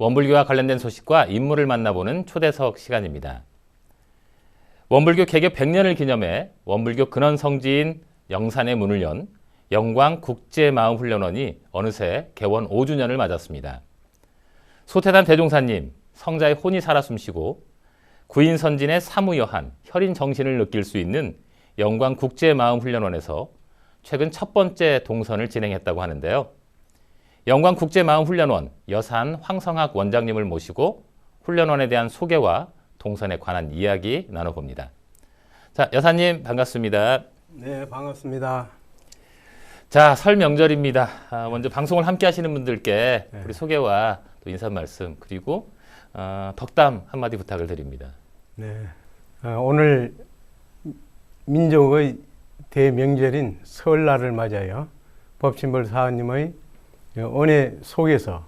원불교와 관련된 소식과 인물을 만나보는 초대석 시간입니다. 원불교 개교 100년을 기념해 원불교 근원 성지인 영산의 문을 연 영광국제마음훈련원이 어느새 개원 5주년을 맞았습니다. 소태단 대종사님, 성자의 혼이 살아 숨쉬고 구인선진의 사무여한, 혈인 정신을 느낄 수 있는 영광국제마음훈련원에서 최근 첫 번째 동선을 진행했다고 하는데요. 영광국제마음훈련원 여산 황성학 원장님을 모시고 훈련원에 대한 소개와 동선에 관한 이야기 나눠봅니다. 자, 여사님 반갑습니다. 네, 반갑습니다. 자, 설 명절입니다. 먼저 방송을 함께 하시는 분들께 우리 소개와 또 인사 말씀 그리고 덕담 한마디 부탁을 드립니다. 네, 오늘 민족의 대명절인 설날을 맞아요. 법신벌 사원님의 은혜 속에서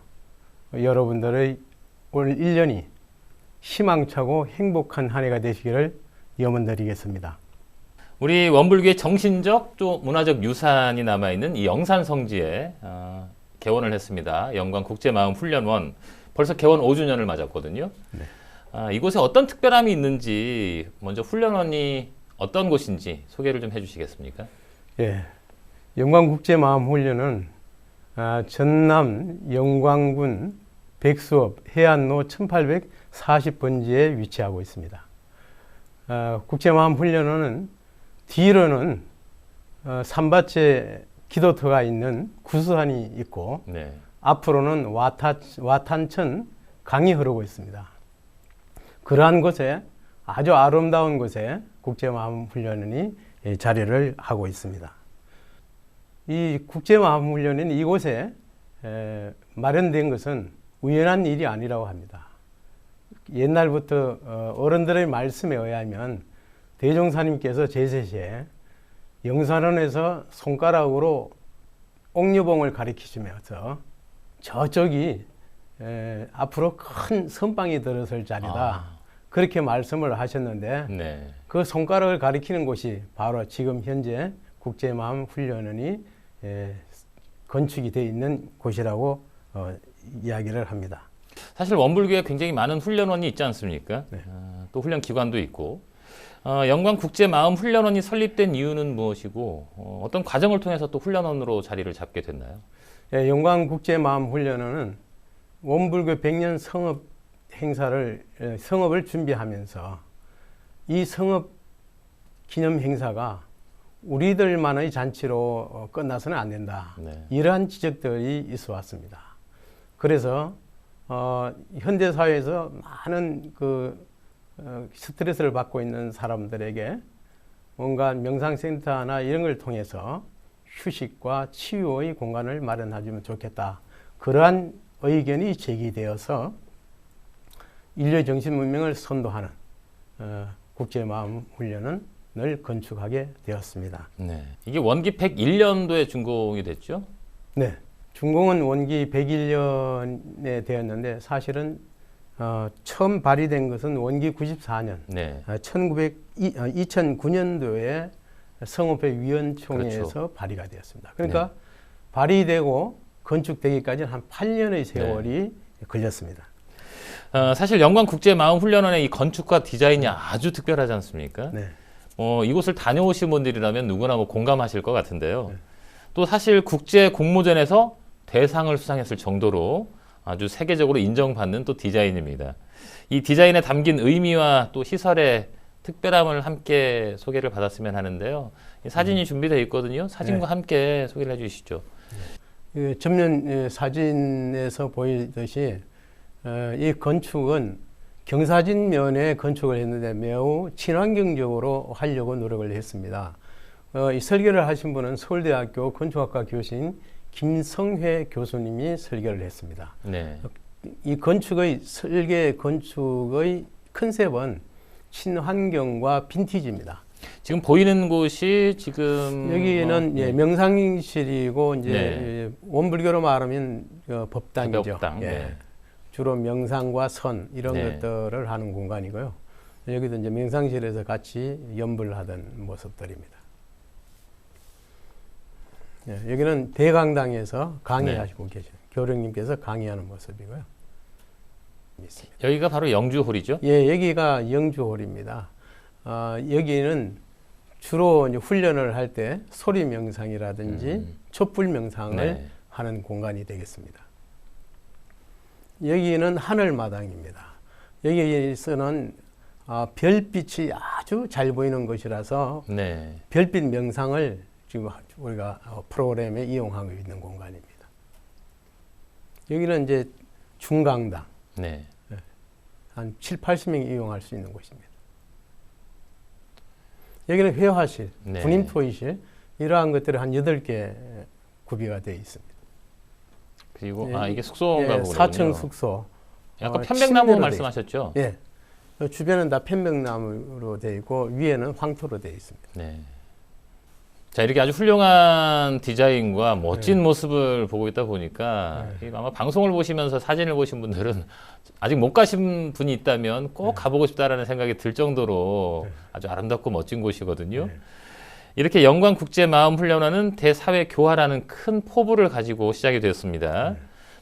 여러분들의 올 1년이 희망차고 행복한 한 해가 되시기를 염원드리겠습니다. 우리 원불교의 정신적 또 문화적 유산이 남아있는 이 영산 성지에 개원을 했습니다. 영광국제마음훈련원 벌써 개원 5주년을 맞았거든요. 네. 이곳에 어떤 특별함이 있는지 먼저 훈련원이 어떤 곳인지 소개를 좀 해주시겠습니까? 예, 영광국제마음훈련은 전남 영광군 백수읍 해안로 1840번지에 위치하고 있습니다. 국제마음훈련원은 뒤로는 산밭에 기도터가 있는 구수산이 있고 네. 앞으로는 와탄천 강이 흐르고 있습니다. 그러한 곳에 아주 아름다운 곳에 국제마음훈련원이 자리를 하고 있습니다. 이 국제마음훈련원이 이곳에 마련된 것은 우연한 일이 아니라고 합니다. 옛날부터 어른들의 말씀에 의하면 대종사님께서 제세시에 영산원에서 손가락으로 옥녀봉을 가리키시면서 저쪽이 앞으로 큰 선방이 들어설 자리다. 그렇게 말씀을 하셨는데 네. 그 손가락을 가리키는 곳이 바로 지금 현재 국제마음훈련원이 건축이 되어 있는 곳이라고 이야기를 합니다. 사실 원불교에 굉장히 많은 훈련원이 있지 않습니까? 네. 또 훈련기관도 있고 영광국제마음훈련원이 설립된 이유는 무엇이고 어떤 과정을 통해서 또 훈련원으로 자리를 잡게 됐나요? 예, 영광국제마음훈련원은 원불교 100년 성업 행사를 성업을 준비하면서 이 성업 기념 행사가 우리들만의 잔치로 끝나서는 안 된다. 네. 이러한 지적들이 있어 왔습니다. 그래서 현대 사회에서 많은 스트레스를 받고 있는 사람들에게 뭔가 명상센터나 이런 걸 통해서 휴식과 치유의 공간을 마련해주면 좋겠다. 그러한 의견이 제기되어서 인류 정신 문명을 선도하는 국제마음훈련원을 건축하게 되었습니다. 네, 이게 원기 101년도에 준공이 됐죠? 네, 준공은 원기 101년에 되었는데 사실은 처음 발의된 것은 원기 94년, 네. 2009년도에 성업회 위원총회에서 그렇죠. 발의가 되었습니다. 그러니까 네. 발의되고 건축되기까지는 한 8년의 세월이 네. 걸렸습니다. 사실 영광국제마음훈련원의 이 건축과 디자인이 아주 특별하지 않습니까? 네. 이곳을 다녀오신 분들이라면 누구나 공감하실 것 같은데요. 네. 또 사실 국제 공모전에서 대상을 수상했을 정도로 아주 세계적으로 인정받는 또 디자인입니다. 이 디자인에 담긴 의미와 또 시설의 특별함을 함께 소개를 받았으면 하는데요. 이 사진이 준비되어 있거든요. 사진과 네. 함께 소개를 해주시죠. 전면 사진에서 보이듯이 이 건축은 경사진면에 건축을 했는데 매우 친환경적으로 하려고 노력을 했습니다. 이 설계를 하신 분은 서울대학교 건축학과 교수인 김성회 교수님이 설계를 했습니다. 네. 이 설계 건축의 컨셉은 친환경과 빈티지입니다. 지금 보이는 곳이 지금 여기는 예, 명상실이고 이제 네. 원불교로 말하면 법당이죠. 법당. 예. 네. 주로 명상과 선 이런 네. 것들을 하는 공간이고요. 여기도 이제 명상실에서 같이 연불하던 모습들입니다. 예, 여기는 대강당에서 강의하시고 네. 계신 교령님께서 강의하는 모습이고요. 있습니다. 여기가 바로 영주홀이죠? 예, 여기가 영주홀입니다. 여기는 주로 이제 훈련을 할 때 소리 명상이라든지 촛불 명상을 네. 하는 공간이 되겠습니다. 여기는 하늘마당입니다. 여기에서는 별빛이 아주 잘 보이는 곳이라서 네. 별빛 명상을 지금 우리가 프로그램에 이용하고 있는 공간입니다. 여기는 이제 중강당, 네. 한 7, 80명이 이용할 수 있는 곳입니다. 여기는 회화실, 네. 군인 토의실, 이러한 것들이 한 8개 구비가 되어 있습니다. 그리고 예, 이게 숙소인가 예, 보군요. 4층 숙소. 약간 침대로 편백나무 돼 말씀하셨죠? 예. 주변은 다 편백나무로 되어 있고 위에는 황토로 되어 있습니다. 네. 자, 이렇게 아주 훌륭한 디자인과 멋진 모습을 보고 있다 보니까 이게 아마 방송을 보시면서 사진을 보신 분들은 아직 못 가신 분이 있다면 꼭 가보고 싶다라는 생각이 들 정도로 아주 아름답고 멋진 곳이거든요. 이렇게 영광국제마음훈련원은 대사회교화라는 큰 포부를 가지고 시작이 되었습니다.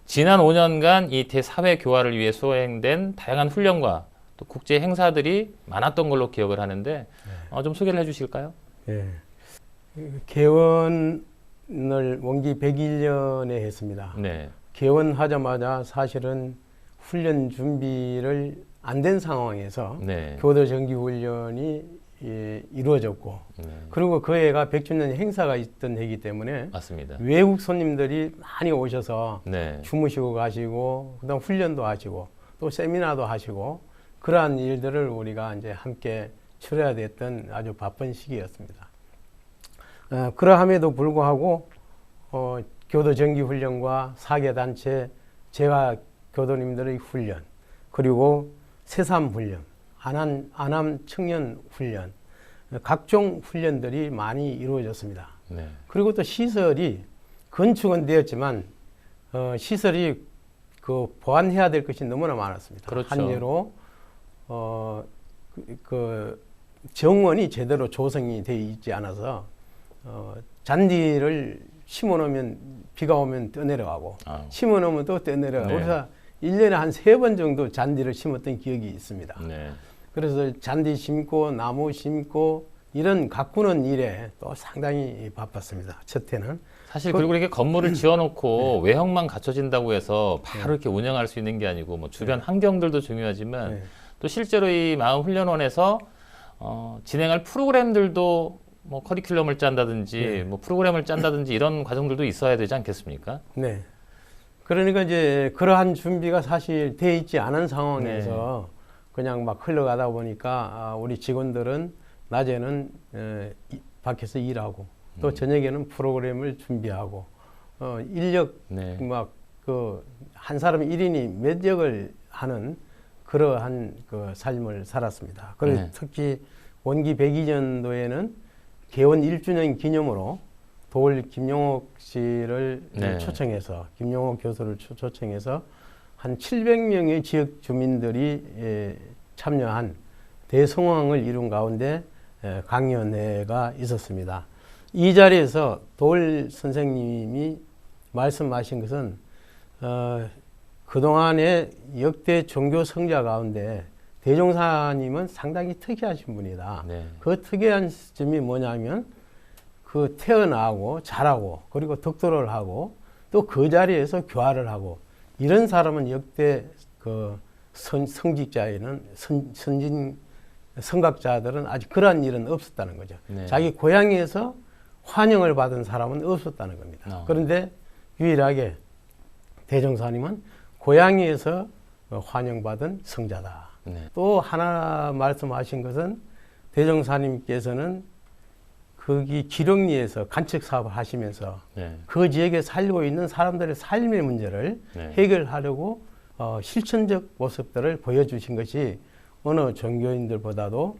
지난 5년간 이 대사회교화를 위해 수행된 다양한 훈련과 또 국제 행사들이 많았던 걸로 기억을 하는데 좀 소개를 해주실까요? 예. 개원을 원기 101년에 했습니다. 네. 개원하자마자 사실은 훈련 준비를 안 된 상황에서 네. 교도 정기 훈련이 이루어졌고 네. 그리고 그 해가 100주년 행사가 있던 해이기 때문에 맞습니다. 외국 손님들이 많이 오셔서 네. 주무시고 가시고 그다음 훈련도 하시고 또 세미나도 하시고 그러한 일들을 우리가 이제 함께 치러야 됐던 아주 바쁜 시기였습니다. 그러함에도 불구하고 교도 정기 훈련과 사계단체 재가 교도님들의 훈련 그리고 새삼 훈련, 안암 청년 훈련 각종 훈련들이 많이 이루어졌습니다. 네. 그리고 또 시설이 건축은 되었지만 시설이 그 보완해야 될 것이 너무나 많았습니다. 그렇죠. 한 예로 그 정원이 제대로 조성이 되어 있지 않아서 잔디를 심어놓으면 비가 오면 떠내려가고 심어놓으면 또 떠내려가고 네. 그래서 1년에 한 3번 정도 잔디를 심었던 기억이 있습니다. 네. 그래서 잔디 심고 나무 심고 이런 가꾸는 일에 또 상당히 바빴습니다. 첫 해는. 사실 그리고 이렇게 건물을 지어놓고 외형만 갖춰진다고 해서 바로 이렇게 운영할 수 있는 게 아니고 뭐 주변 환경들도 중요하지만 또 실제로 이 마음훈련원에서 진행할 프로그램들도 뭐 커리큘럼을 짠다든지 뭐 프로그램을 짠다든지 이런 과정들도 있어야 되지 않겠습니까? 네. 그러니까 이제 그러한 준비가 사실 돼 있지 않은 상황에서 그냥 막 흘러가다 보니까 우리 직원들은 낮에는 밖에서 일하고 또 저녁에는 프로그램을 준비하고 인력 막 그 한 사람 1인이 몇 역을 하는 그러한 그 삶을 살았습니다. 그래서 특히 원기 102년도에는 개원 1주년 기념으로 도올 김용옥 씨를 초청해서 김용옥 교수를 초청해서 한 700명의 지역 주민들이 참여한 대성황을 이룬 가운데 강연회가 있었습니다. 이 자리에서 도올 선생님이 말씀하신 것은 그동안의 역대 종교 성자 가운데 대종사님은 상당히 특이하신 분이다. 그 특이한 점이 뭐냐면 그 태어나고 자라고 그리고 덕도를 하고 또 그 자리에서 교화를 하고 이런 사람은 역대 그 성직자에는 선진 성각자들은 아직 그러한 일은 없었다는 거죠. 자기 고향에서 환영을 받은 사람은 없었다는 겁니다. 그런데 유일하게 대종사님은 고향에서 환영받은 성자다. 또 하나 말씀하신 것은 대종사님께서는 거기 기령리에서 간척 사업을 하시면서 그 지역에 살고 있는 사람들의 삶의 문제를 해결하려고 실천적 모습들을 보여주신 것이 어느 종교인들보다도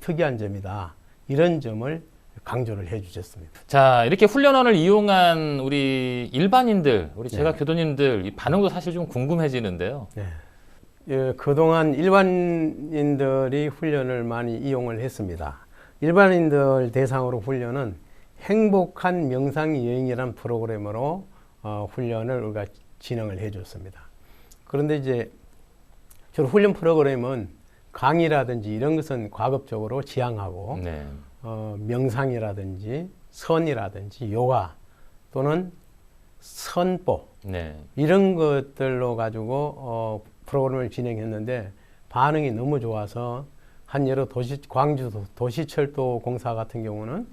특이한 점이다. 이런 점을 강조를 해주셨습니다. 자, 이렇게 훈련원을 이용한 우리 일반인들, 우리 제가 교도님들 이 반응도 사실 좀 궁금해지는데요. 그동안 일반인들이 훈련을 많이 이용을 했습니다. 일반인들 대상으로 훈련은 행복한 명상 여행이라는 프로그램으로 훈련을 우리가 진행을 해줬습니다. 그런데 이제 주로 훈련 프로그램은 강의라든지 이런 것은 과급적으로 지향하고 네. 명상이라든지 선이라든지 요가 또는 선보 네. 이런 것들로 가지고 프로그램을 진행했는데 반응이 너무 좋아서 한 여러 광주 도시철도 공사 같은 경우는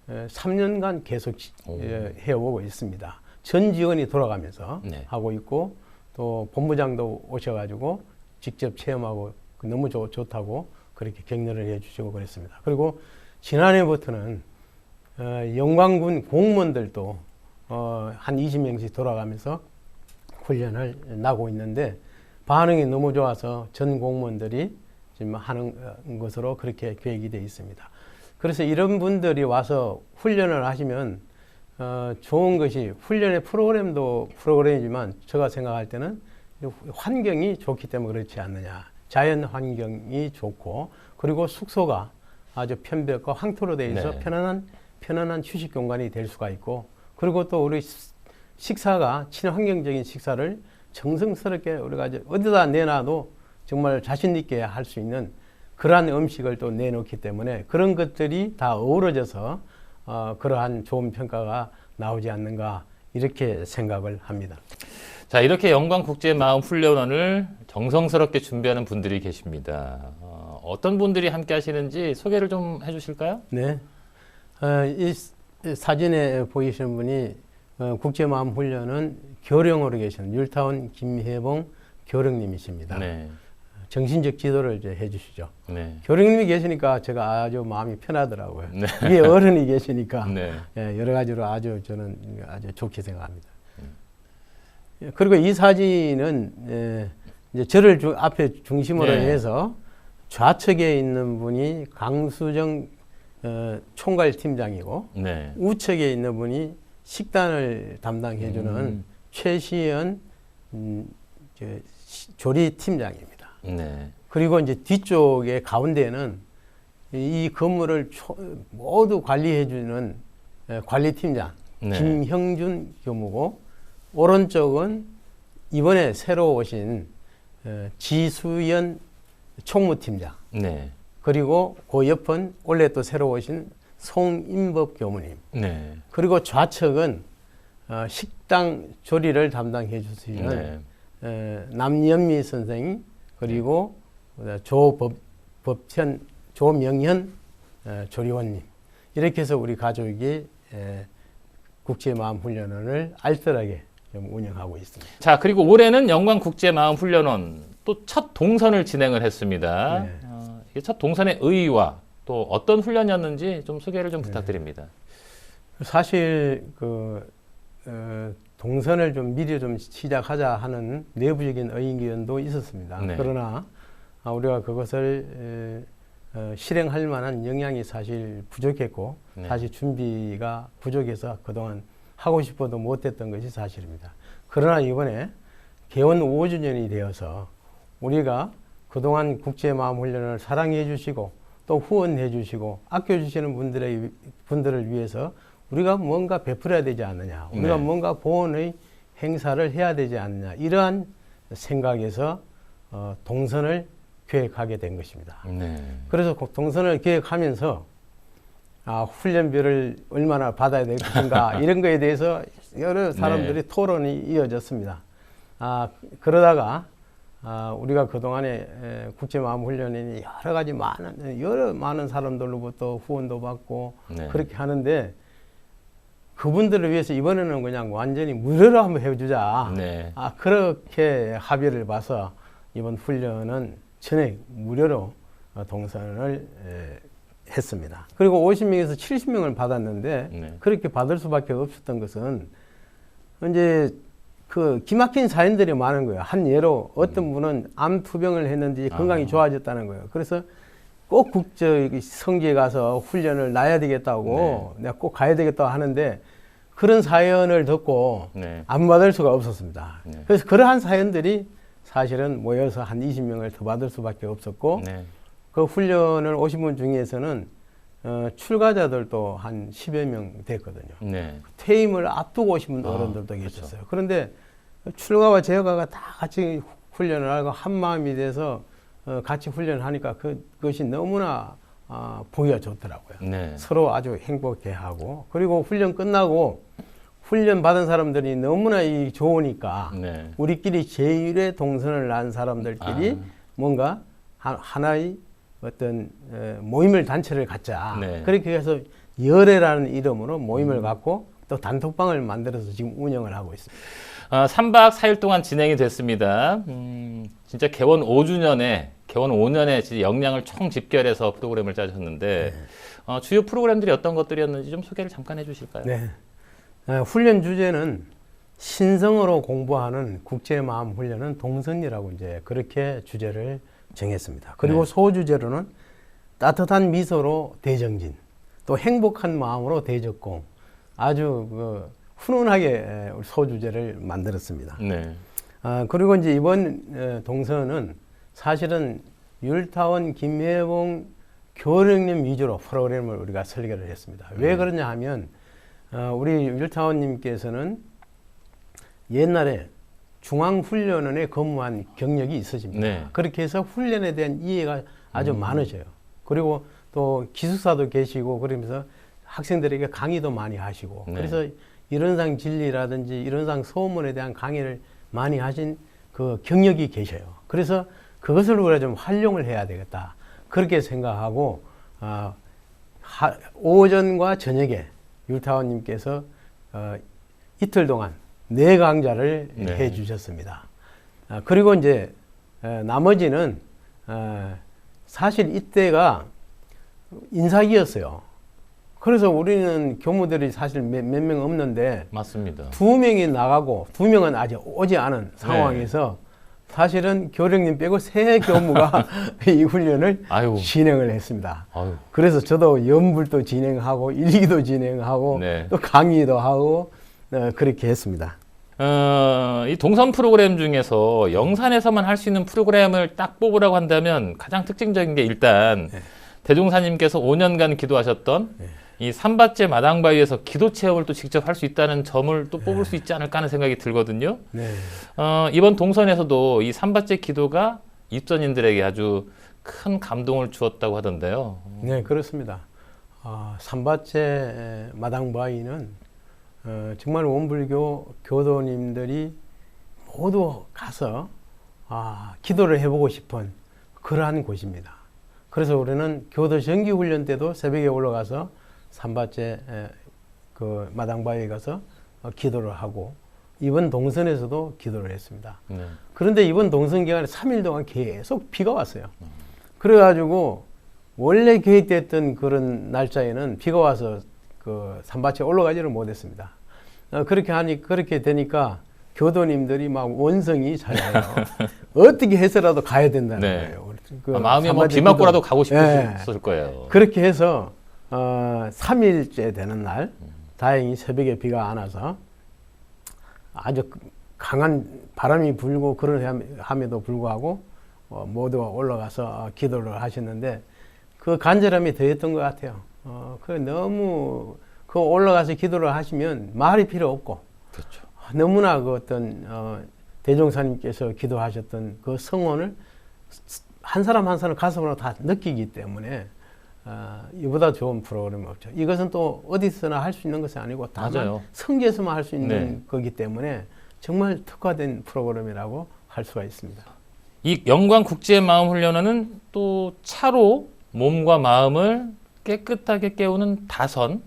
3년간 계속 해오고 있습니다. 전 지원이 돌아가면서 네. 하고 있고 또 본부장도 오셔가지고 직접 체험하고 너무 좋다고 그렇게 격려를 해주시고 그랬습니다. 그리고 지난해부터는 영광군 공무원들도 한 20명씩 돌아가면서 훈련을 나고 있는데 반응이 너무 좋아서 전 공무원들이 지금 하는 것으로 그렇게 계획이 되어 있습니다. 그래서 이런 분들이 와서 훈련을 하시면 좋은 것이 훈련의 프로그램도 프로그램이지만 제가 생각할 때는 환경이 좋기 때문에 그렇지 않느냐. 자연 환경이 좋고 그리고 숙소가 아주 편벽과 황토로 되어 있어 네. 편안한 휴식 공간이 될 수가 있고 그리고 또 우리 식사가 친환경적인 식사를 정성스럽게 우리가 어디다 내놔도 정말 자신 있게 할 수 있는 그러한 음식을 또 내놓기 때문에 그런 것들이 다 어우러져서 그러한 좋은 평가가 나오지 않는가 이렇게 생각을 합니다. 자, 이렇게 영광국제마음훈련원을 정성스럽게 준비하는 분들이 계십니다. 어떤 분들이 함께 하시는지 소개를 좀 해주실까요? 네. 이 사진에 보이시는 분이 국제마음훈련은 교령으로 계시는 율타운 김혜봉 교령님이십니다. 네. 정신적 지도를 이제 해주시죠. 네. 교령님이 계시니까 제가 아주 마음이 편하더라고요. 네. 위에 어른이 계시니까 네. 여러 가지로 저는 아주 좋게 생각합니다. 그리고 이 사진은 이제 저를 앞에 중심으로 네. 해서 좌측에 있는 분이 강수정 총괄팀장이고 네. 우측에 있는 분이 식단을 담당해주는 최시연 조리팀장입니다. 네. 그리고 이제 뒤쪽에 가운데는 이 건물을 모두 관리해주는 관리팀장 네. 김형준 교무고 오른쪽은 이번에 새로 오신 지수연 총무팀장 네. 그리고 그 옆은 원래 또 새로 오신 송인법 교무님 네. 그리고 좌측은 식당 조리를 담당해 주시는 남연미 선생님 그리고 조명현 조리원님 이렇게 해서 우리 가족이 국제마음훈련원을 알뜰하게 좀 운영하고 있습니다. 자, 그리고 올해는 영광국제마음훈련원 또 첫 동선을 진행을 했습니다. 네. 이게 첫 동선의 의의와 또 어떤 훈련이었는지 좀 소개를 좀 부탁드립니다. 사실 동선을 좀 미리 좀 시작하자 하는 내부적인 의견도 있었습니다. 네. 그러나 우리가 그것을 실행할 만한 역량이 사실 부족했고 네. 사실 준비가 부족해서 그동안 하고 싶어도 못했던 것이 사실입니다. 그러나 이번에 개원 5주년이 되어서 우리가 그동안 국제마음훈련을 사랑해 주시고 또 후원해 주시고 아껴 주시는 분들을 위해서 우리가 뭔가 베풀어야 되지 않느냐. 우리가 네. 뭔가 보온의 행사를 해야 되지 않느냐. 이러한 생각에서 동선을 계획하게 된 것입니다. 네. 그래서 동선을 계획하면서 훈련비를 얼마나 받아야 될 것인가 이런 거에 대해서 여러 사람들이 네. 토론이 이어졌습니다. 그러다가 우리가 그동안에 국제마음훈련이 여러 많은 사람들로부터 후원도 받고 네. 그렇게 하는데 그분들을 위해서 이번에는 그냥 완전히 무료로 한번 해주자. 네. 그렇게 합의를 봐서 이번 훈련은 전액 무료로 동선을 했습니다. 그리고 50명에서 70명을 받았는데 네. 그렇게 받을 수밖에 없었던 것은 이제 그 기막힌 사연들이 많은 거예요. 한 예로 어떤 분은 암 투병을 했는데 건강이 좋아졌다는 거예요. 그래서 꼭 성지에 가서 훈련을 놔야 되겠다고 내가 꼭 가야 되겠다고 하는데 그런 사연을 듣고 네. 안 받을 수가 없었습니다. 네. 그래서 그러한 사연들이 사실은 모여서 한 20명을 더 받을 수밖에 없었고 네. 그 훈련을 오신 분 중에서는 출가자들도 한 10여 명 됐거든요. 네. 퇴임을 앞두고 오신 분 어른들도 계셨어요. 그런데 출가와 재가가 다 같이 훈련을 하고 한 마음이 돼서 같이 훈련하니까 그것이 너무나 보기가 좋더라고요. 네. 서로 아주 행복해하고 그리고 훈련 끝나고 훈련 받은 사람들이 너무나 좋으니까 네. 우리끼리 제1회 동선을 난 사람들끼리 뭔가 하나의 어떤 모임을 단체를 갖자. 네. 그렇게 해서 열애라는 이름으로 모임을 갖고 또 단톡방을 만들어서 지금 운영을 하고 있습니다. 3박 4일 동안 진행이 됐습니다. 진짜 개원 5주년에 개원 5년에 진짜 역량을 총 집결해서 프로그램을 짜셨는데 주요 프로그램들이 어떤 것들이었는지 좀 소개를 잠깐 해주실까요? 네. 훈련 주제는 신성으로 공부하는 국제마음 훈련은 동선이라고 이제 그렇게 주제를 정했습니다. 그리고 네. 소주제로는 따뜻한 미소로 대정진, 또 행복한 마음으로 대적공, 아주 훈훈하게 우리 소주제를 만들었습니다. 네. 그리고 이제 이번 동선은 사실은 율타원 김혜봉 교령님 위주로 프로그램을 우리가 설계를 했습니다. 왜 그러냐 하면 우리 율타원님께서는 옛날에 중앙훈련원에 근무한 경력이 있으십니다. 네. 그렇게 해서 훈련에 대한 이해가 아주 많으셔요. 그리고 또 기숙사도 계시고 그러면서 학생들에게 강의도 많이 하시고 네. 그래서 이론상 진리라든지 이론상 소문에 대한 강의를 많이 하신 그 경력이 계셔요. 그래서 그것을 우리가 좀 활용을 해야 되겠다. 그렇게 생각하고 오전과 저녁에 율타원님께서 이틀 동안 4강좌를 네. 해 주셨습니다. 그리고 이제 나머지는 사실 이때가 인사기였어요. 그래서 우리는 교무들이 사실 몇 명 없는데 맞습니다. 2명이 나가고 2명은 아직 오지 않은 상황에서 사실은 교령님 빼고 3교무가 이 훈련을 진행을 했습니다. 아유. 그래서 저도 연불도 진행하고 일기도 진행하고 네. 또 강의도 하고 그렇게 했습니다. 이 동선 프로그램 중에서 영산에서만 할 수 있는 프로그램을 딱 뽑으라고 한다면 가장 특징적인 게 일단 대종사님께서 5년간 기도하셨던 이 삼밭제 마당바위에서 기도 체험을 또 직접 할 수 있다는 점을 또 뽑을 수 있지 않을까 하는 생각이 들거든요. 네. 이번 동선에서도 이 삼밭제 기도가 입선인들에게 아주 큰 감동을 주었다고 하던데요. 네, 그렇습니다. 삼밭제 마당바위는 정말 원불교 교도님들이 모두 가서 기도를 해보고 싶은 그러한 곳입니다. 그래서 우리는 교도 정기훈련 때도 새벽에 올라가서 삼밭제 그 마당바위에 가서 기도를 하고 이번 동선에서도 기도를 했습니다. 네. 그런데 이번 동선 기간에 3일 동안 계속 비가 왔어요. 그래가지고 원래 계획됐던 그런 날짜에는 비가 와서 그 삼밭에 올라가지를 못했습니다. 그렇게 되니까 교도님들이 막 원성이 자라요. 어떻게 해서라도 가야 된다는 거예요. 마음이 뭐 비 맞고라도 가고 싶으셨을 거예요. 그렇게 해서 3일째 되는 날 다행히 새벽에 비가 안 와서 아주 강한 바람이 불고 그러함에도 불구하고 모두가 올라가서 기도를 하셨는데 그 간절함이 더했던 것 같아요. 너무 올라가서 기도를 하시면 말이 필요 없고 그렇죠. 너무나 그 어떤 대종사님께서 기도하셨던 그 성원을 한 사람 한 사람 가슴으로 다 느끼기 때문에 이보다 좋은 프로그램이 없죠. 이것은 또 어디서나 할 수 있는 것이 아니고 다만 성지에서만 할 수 있는 거기 때문에 정말 특화된 프로그램이라고 할 수가 있습니다. 이 영광 국제 마음 훈련원은 또 차로 몸과 마음을 깨끗하게 깨우는 다선,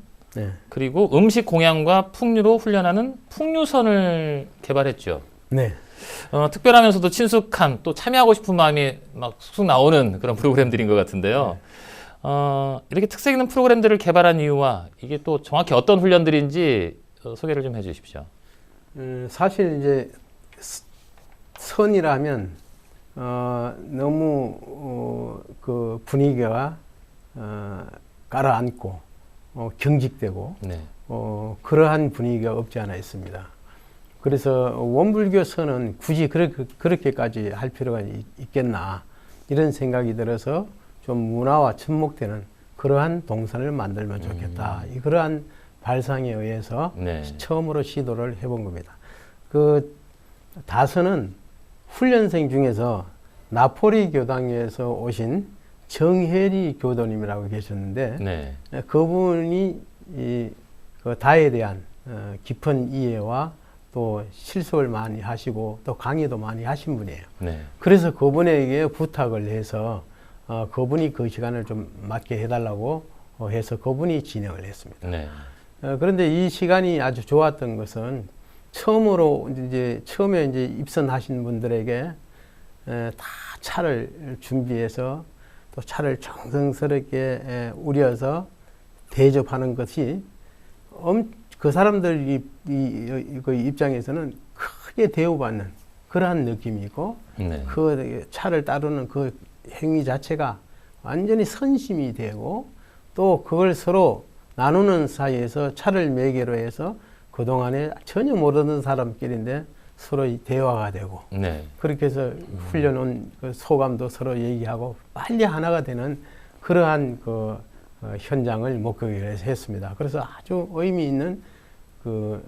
그리고 음식 공양과 풍류로 훈련하는 풍류선을 개발했죠. 네. 특별하면서도 친숙한 또 참여하고 싶은 마음이 막 쑥쑥 나오는 그런 프로그램들인 것 같은데요. 이렇게 특색 있는 프로그램들을 개발한 이유와 이게 또 정확히 어떤 훈련들인지 소개를 좀 해주십시오. 사실 이제 선이라면 너무 그 분위기가 가라앉고 경직되고 그러한 분위기가 없지 않아 있습니다. 그래서 원불교 선은 굳이 그렇게까지 할 필요가 있겠나 이런 생각이 들어서 좀 문화와 접목되는 그러한 동선을 만들면 좋겠다. 그러한 발상에 의해서 처음으로 시도를 해본 겁니다. 그 다선은 훈련생 중에서 나폴리 교당에서 오신 정혜리 교도님이라고 계셨는데 네. 그분이 그 다에 대한 깊은 이해와 또 실습을 많이 하시고 또 강의도 많이 하신 분이에요. 네. 그래서 그분에게 부탁을 해서 그분이 그 시간을 좀 맞게 해달라고 해서 그분이 진행을 했습니다. 네. 그런데 이 시간이 아주 좋았던 것은 처음에 이제 입선하신 분들에게 다 차를 준비해서 또 차를 정성스럽게 우려서 대접하는 것이 그 사람들 그 입장에서는 크게 대우받는 그러한 느낌이고 네. 그 차를 따르는 그 행위 자체가 완전히 선심이 되고 또 그걸 서로 나누는 사이에서 차를 매개로 해서 그동안에 전혀 모르는 사람끼리인데 서로 대화가 되고 네. 그렇게 해서 훈련 온 그 소감도 서로 얘기하고 빨리 하나가 되는 그러한 그 현장을 목격을 했습니다. 그래서 아주 의미 있는 그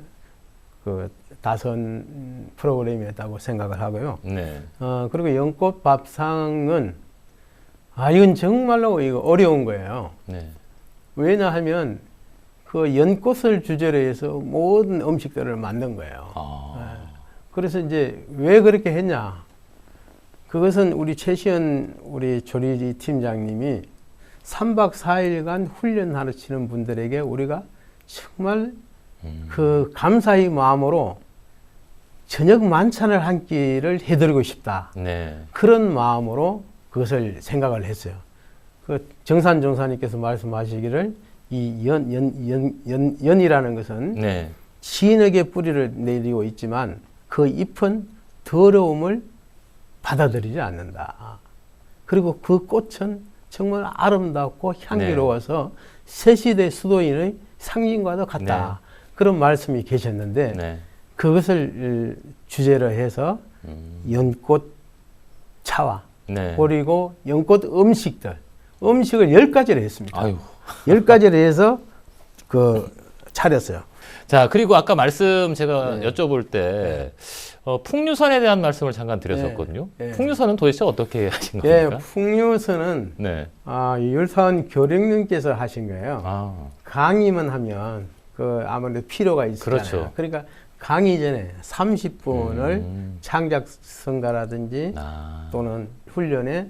다선 프로그램이었다고 생각을 하고요. 네. 그리고 연꽃 밥상은 이건 정말로 이거 어려운 거예요. 네. 왜냐하면 그 연꽃을 주제로 해서 모든 음식들을 만든 거예요. 그래서 이제 왜 그렇게 했냐? 그것은 우리 최시연 우리 조리 팀장님이 3박 4일간 훈련하시는 분들에게 우리가 정말 그 감사의 마음으로 저녁 만찬을 한 끼를 해드리고 싶다. 네. 그런 마음으로 그것을 생각을 했어요. 그 정산 종사님께서 말씀하시기를 이 연이라는 것은 네. 진흙의 뿌리를 내리고 있지만 그 잎은 더러움을 받아들이지 않는다. 그리고 그 꽃은 정말 아름답고 향기로워서 새시대 수도인의 상징과도 같다. 네. 그런 말씀이 계셨는데 네. 그것을 주제로 해서 연꽃 차와 네. 그리고 연꽃 음식을 10가지를 했습니다. 아유. 10가지를 해서 차렸어요. 자, 그리고 아까 말씀 제가 네. 여쭤볼 때 풍류선에 대한 말씀을 잠깐 드렸었거든요. 네. 풍류선은 도대체 어떻게 하신 예, 겁니까? 풍류선은 네. 율사원 교령님께서 하신 거예요. 아, 강의만 하면 아무래도 필요가 있잖아요. 그렇죠. 그러니까 강의 전에 30분을 창작성가라든지 또는 훈련에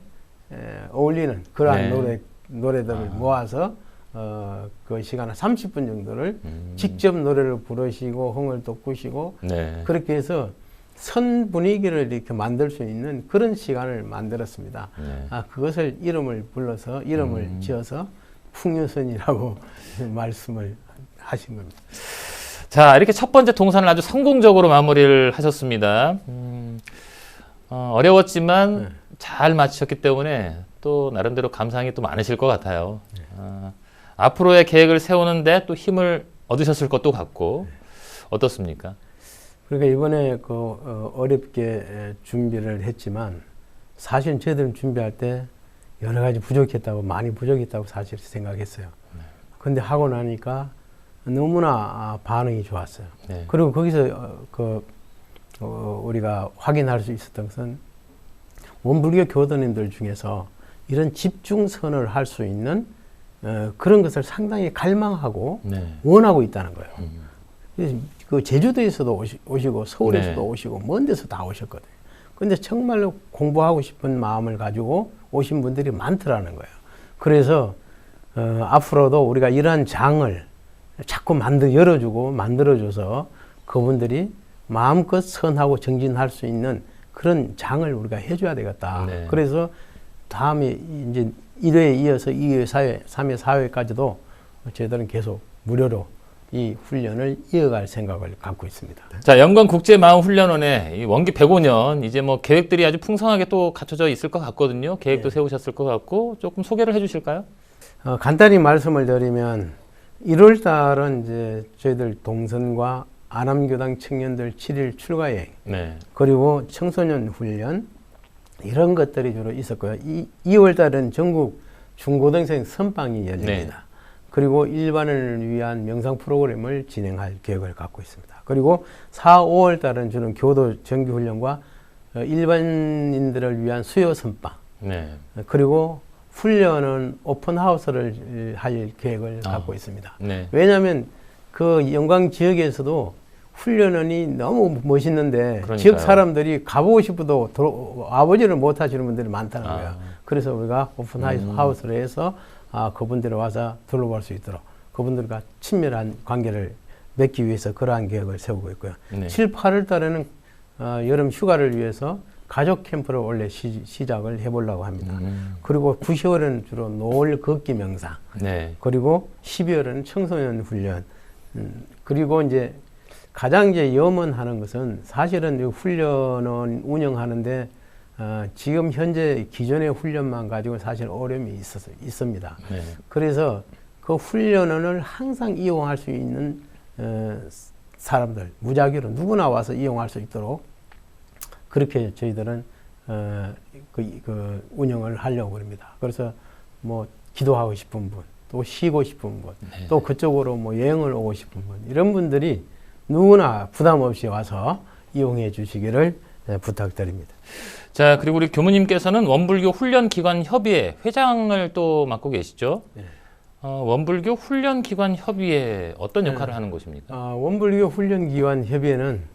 어울리는 그러한 네. 노래들을 모아서 그 시간에 30분 정도를 직접 노래를 부르시고 흥을 돋구시고 네. 그렇게 해서 선 분위기를 이렇게 만들 수 있는 그런 시간을 만들었습니다. 네. 그것을 이름을 지어서 풍류선이라고 말씀을 하신 겁니다. 자, 이렇게 첫 번째 동산을 아주 성공적으로 마무리를 하셨습니다. 어려웠지만 잘 마치셨기 때문에 또 나름대로 감상이 또 많으실 것 같아요. 앞으로의 계획을 세우는데 또 힘을 얻으셨을 것도 같고 어떻습니까? 그러니까 이번에 어렵게 준비를 했지만 사실 저희들은 준비할 때 여러 가지 많이 부족했다고 사실 생각했어요. 근데 하고 나니까 너무나 반응이 좋았어요. 네. 그리고 거기서 우리가 확인할 수 있었던 것은 원불교 교도님들 중에서 이런 집중선을 할 수 있는 그런 것을 상당히 갈망하고 네. 원하고 있다는 거예요. 그래서 그 제주도에서도 오시고 서울에서도 네. 오시고 먼 데서 다 오셨거든요. 근데 정말로 공부하고 싶은 마음을 가지고 오신 분들이 많더라는 거예요. 그래서 앞으로도 우리가 이러한 장을 자꾸 열어주고 만들어줘서 그분들이 마음껏 선하고 정진할 수 있는 그런 장을 우리가 해줘야 되겠다. 네. 그래서 다음에 이제 1회에 이어서 2회, 4회, 3회, 4회까지도 저희들은 계속 무료로 이 훈련을 이어갈 생각을 갖고 있습니다. 자, 영광국제마음훈련원의 이 원기 105년 이제 뭐 계획들이 아주 풍성하게 또 갖춰져 있을 것 같거든요. 계획도 네. 세우셨을 것 같고 조금 소개를 해주실까요? 간단히 말씀을 드리면 1월 달은 이제 저희들 동선과 아남교당 청년들 7일 출가여행 네. 그리고 청소년 훈련 이런 것들이 주로 있었고요. 2월 달은 전국 중고등생 선방이 열립니다. 네. 그리고 일반을 위한 명상 프로그램을 진행할 계획을 갖고 있습니다. 그리고 4, 5월 달은 주는 교도 정기훈련과 일반인들을 위한 수요 선방, 네. 그리고 훈련은 오픈하우스를 할 계획을 갖고 있습니다. 네. 왜냐하면 그 영광 지역에서도 훈련원이 너무 멋있는데 그러니까요. 지역 사람들이 가보고 싶어도 아버지를 못 하시는 분들이 많다는 거예요. 그래서 우리가 오픈하우스를 해서 그분들이 와서 둘러볼 수 있도록 그분들과 친밀한 관계를 맺기 위해서 그러한 계획을 세우고 있고요. 네. 7, 8월 달에는 여름 휴가를 위해서 가족 캠프를 원래 시작을 해보려고 합니다. 그리고 9, 10월은 주로 노을 걷기 명상, 네. 그리고 12월은 청소년 훈련, 그리고 이제 가장 이제 염원하는 것은 사실은 이 훈련은 운영하는데 지금 현재 기존의 훈련만 가지고 사실 어려움이 있습니다. 네. 그래서 그 훈련원을 항상 이용할 수 있는 사람들, 무작위로 누구나 와서 이용할 수 있도록 그렇게 저희들은 그 운영을 하려고 합니다. 그래서 뭐 기도하고 싶은 분, 또 쉬고 싶은 분, 네. 또 그쪽으로 뭐 여행을 오고 싶은 분, 이런 분들이 누구나 부담 없이 와서 이용해 주시기를 부탁드립니다. 자, 그리고 우리 교무님께서는 원불교 훈련기관 협의회 회장을 또 맡고 계시죠? 네. 원불교 훈련기관 협의회 어떤 역할을 하는 곳입니까? 원불교 훈련기관 협의회는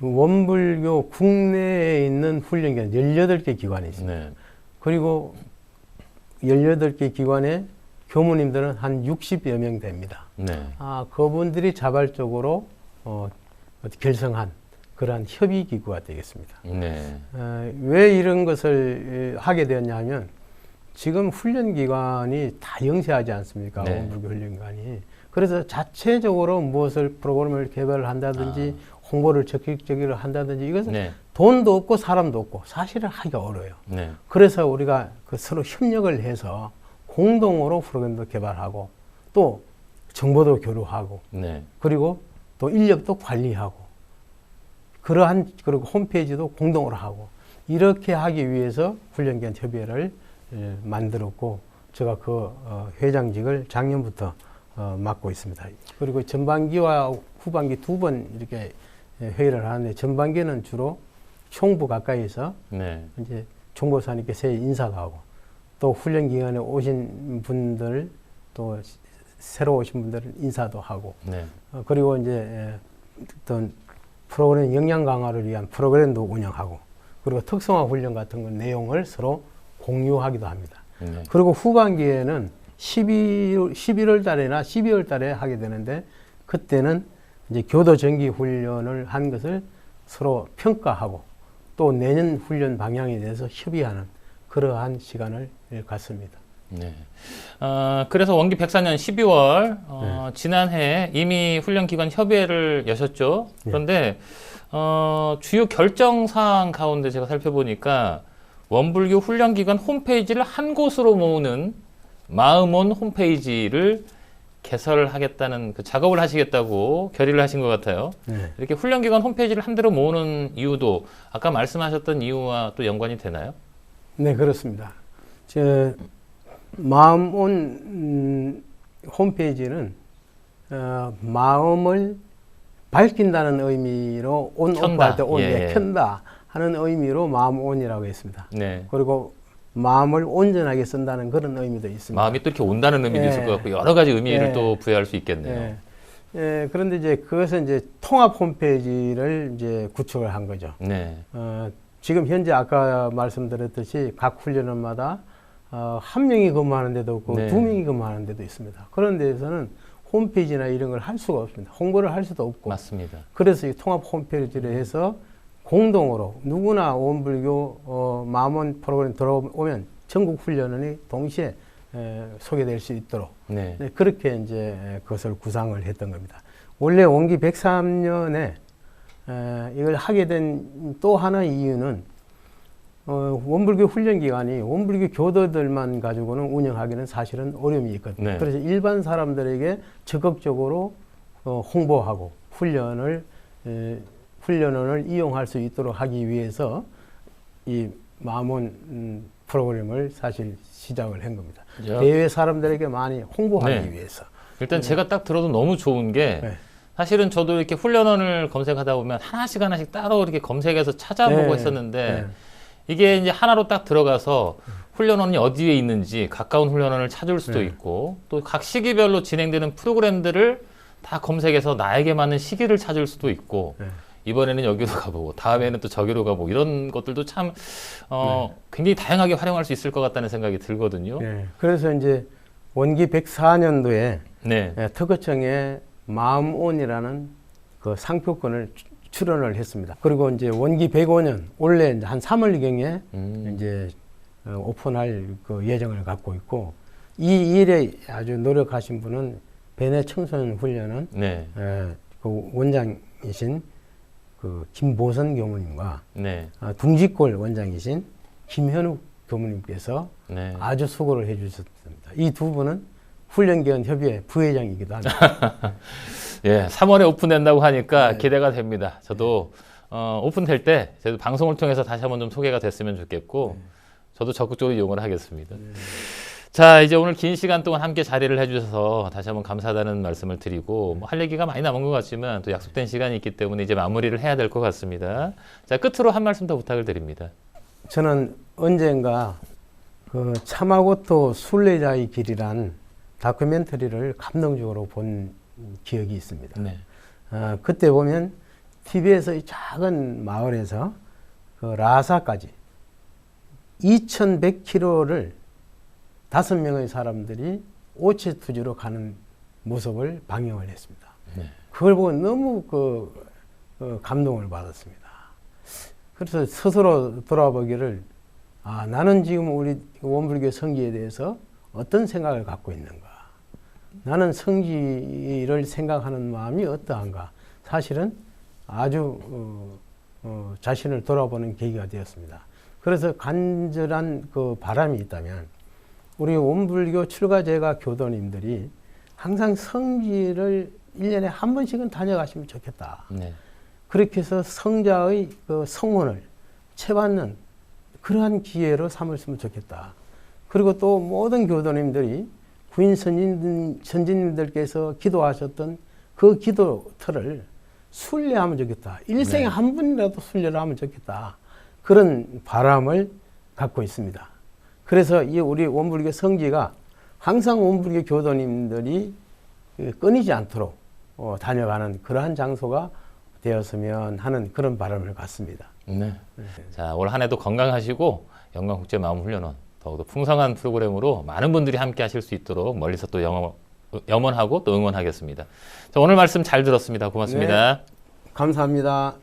원불교 국내에 있는 훈련기관 18개 기관이 있습니다. 네. 그리고 18개 기관에 교무님들은 한 60여 명 됩니다. 네. 그분들이 자발적으로 결성한 그러한 협의기구가 되겠습니다. 네. 왜 이런 것을 하게 되었냐 하면 지금 훈련기관이 다 영세하지 않습니까? 네. 원불교 훈련기관이. 그래서 자체적으로 무엇을 프로그램을 개발을 한다든지 홍보를 적극적으로 한다든지 이것은 네. 돈도 없고 사람도 없고 사실은 하기가 어려워요. 네. 그래서 우리가 그 서로 협력을 해서 공동으로 프로그램도 개발하고 또 정보도 교류하고 네. 그리고 또 인력도 관리하고 그리고 홈페이지도 공동으로 하고 이렇게 하기 위해서 훈련기관 협의회를 만들었고 제가 그 회장직을 작년부터 맡고 있습니다. 그리고 전반기와 후반기 2번 이렇게 회의를 하는데 전반기는 주로 총부 가까이서 네. 이제 총보사님께 새해 인사도 하고 또 훈련기관에 오신 분들 또 새로 오신 분들 인사도 하고 네. 그리고 이제 어떤 프로그램 역량 강화를 위한 프로그램도 운영하고 그리고 특성화 훈련 같은 건 내용을 서로 공유하기도 합니다. 네. 그리고 후반기에는 11월 달이나 12월 달에 하게 되는데 그때는 이제 교도 정기 훈련을 한 것을 서로 평가하고 또 내년 훈련 방향에 대해서 협의하는 그러한 시간을 갖습니다. 네. 그래서 원기 104년 12월 지난해 이미 훈련기관 협의회를 여셨죠. 그런데 주요 결정 사항 가운데 제가 살펴보니까 원불교 훈련기관 홈페이지를 한 곳으로 모으는 마음온 홈페이지를 개설하겠다는 그 작업을 하시겠다고 결의를 하신 것 같아요. 네. 이렇게 훈련기관 홈페이지를 한 대로 모으는 이유도 아까 말씀하셨던 이유와 또 연관이 되나요? 네, 그렇습니다. 마음온 홈페이지는 마음을 밝힌다는 의미로 온 오프할 때 온, 켠다 하는 의미로 마음온이라고 했습니다. 네. 그리고 마음을 온전하게 쓴다는 그런 의미도 있습니다. 마음이 또 이렇게 온다는 의미도 있을 것 같고 여러 가지 의미를 또 부여할 수 있겠네요. 그런데 이제 그것은 이제 통합 홈페이지를 이제 구축을 한 거죠. 네. 지금 현재 아까 말씀드렸듯이 각 훈련원마다 한 명이 근무하는 데도 없고 네. 2명이 근무하는 데도 있습니다. 그런 데에서는 홈페이지나 이런 걸 할 수가 없습니다. 홍보를 할 수도 없고. 맞습니다. 그래서 이 통합 홈페이지를 해서 공동으로 누구나 원불교 마음원 프로그램 들어오면 전국 훈련원이 동시에 소개될 수 있도록 네. 그렇게 이제 그것을 구상을 했던 겁니다. 원래 원기 103년에 이걸 하게 된 또 하나의 이유는 원불교 훈련기관이 원불교 교도들만 가지고는 운영하기는 사실은 어려움이 있거든요. 네. 그래서 일반 사람들에게 적극적으로 홍보하고 훈련원을 이용할 수 있도록 하기 위해서 이 마음원 프로그램을 사실 시작을 한 겁니다. 대외 사람들에게 많이 홍보하기 위해서. 일단 제가 딱 들어도 너무 좋은 게 사실은 저도 이렇게 훈련원을 검색하다 보면 하나씩 따로 이렇게 검색해서 찾아보고 네. 했었는데 네. 이게 이제 하나로 딱 들어가서 훈련원이 어디에 있는지 가까운 훈련원을 찾을 수도 네. 있고 또 각 시기별로 진행되는 프로그램들을 다 검색해서 나에게 맞는 시기를 찾을 수도 있고 네. 이번에는 여기로 가보고 다음에는 또 저기로 가보고 이런 것들도 참 네. 굉장히 다양하게 활용할 수 있을 것 같다는 생각이 들거든요. 네. 그래서 이제 원기 104년도에 네. 특허청에 마음온이라는 그 상표권을 출원을 했습니다. 그리고 이제 원기 105년 올해 이제 한 3월경에 이제 오픈할 그 예정을 갖고 있고 이 일에 아주 노력하신 분은 베네 청소년 훈련원 네. 그 원장이신 그 김보선 교무님과 네. 둥지골 원장이신 김현욱 교무님께서 네. 아주 수고를 해주셨습니다. 이 두 분은 훈련기원 협의회 부회장이기도 합니다. 예, 3월에 오픈된다고 하니까 네. 기대가 됩니다. 저도 오픈될 때 저도 방송을 통해서 다시 한번 좀 소개가 됐으면 좋겠고 저도 적극적으로 이용을 하겠습니다. 자, 이제 오늘 긴 시간 동안 함께 자리를 해주셔서 다시 한번 감사하다는 말씀을 드리고 뭐 할 얘기가 많이 남은 것 같지만 또 약속된 시간이 있기 때문에 이제 마무리를 해야 될 것 같습니다. 자, 끝으로 한 말씀 더 부탁을 드립니다. 저는 언젠가 그 차마고토 순례자의 길이란 다큐멘터리를 감동적으로 본 기억이 있습니다. 네. 그때 보면 TV에서 이 작은 마을에서 그 라사까지 2100km를 5명의 사람들이 오체투지로 가는 모습을 방영을 했습니다. 네. 그걸 보고 너무 감동을 받았습니다. 그래서 스스로 돌아보기를 나는 지금 우리 원불교 성지에 대해서 어떤 생각을 갖고 있는가? 나는 성지를 생각하는 마음이 어떠한가? 사실은 아주 자신을 돌아보는 계기가 되었습니다. 그래서 간절한 그 바람이 있다면 우리 원불교 출가제가 교도님들이 항상 성지를 1년에 한 번씩은 다녀가시면 좋겠다. 네. 그렇게 해서 성자의 그 성원을 채받는 그러한 기회로 삼았으면 좋겠다. 그리고 또 모든 교도님들이 구인 선진님들께서 기도하셨던 그 기도터를 순례하면 좋겠다. 일생에 네. 한 번이라도 순례를 하면 좋겠다. 그런 바람을 갖고 있습니다. 그래서 이 우리 원불교 성지가 항상 원불교 교도님들이 끊이지 않도록 다녀가는 그러한 장소가 되었으면 하는 그런 바람을 갖습니다. 네. 자, 올 한 해도 건강하시고 영광국제마음훈련원 더욱더 풍성한 프로그램으로 많은 분들이 함께 하실 수 있도록 멀리서 또 염원하고 또 응원하겠습니다. 자, 오늘 말씀 잘 들었습니다. 고맙습니다. 네, 감사합니다.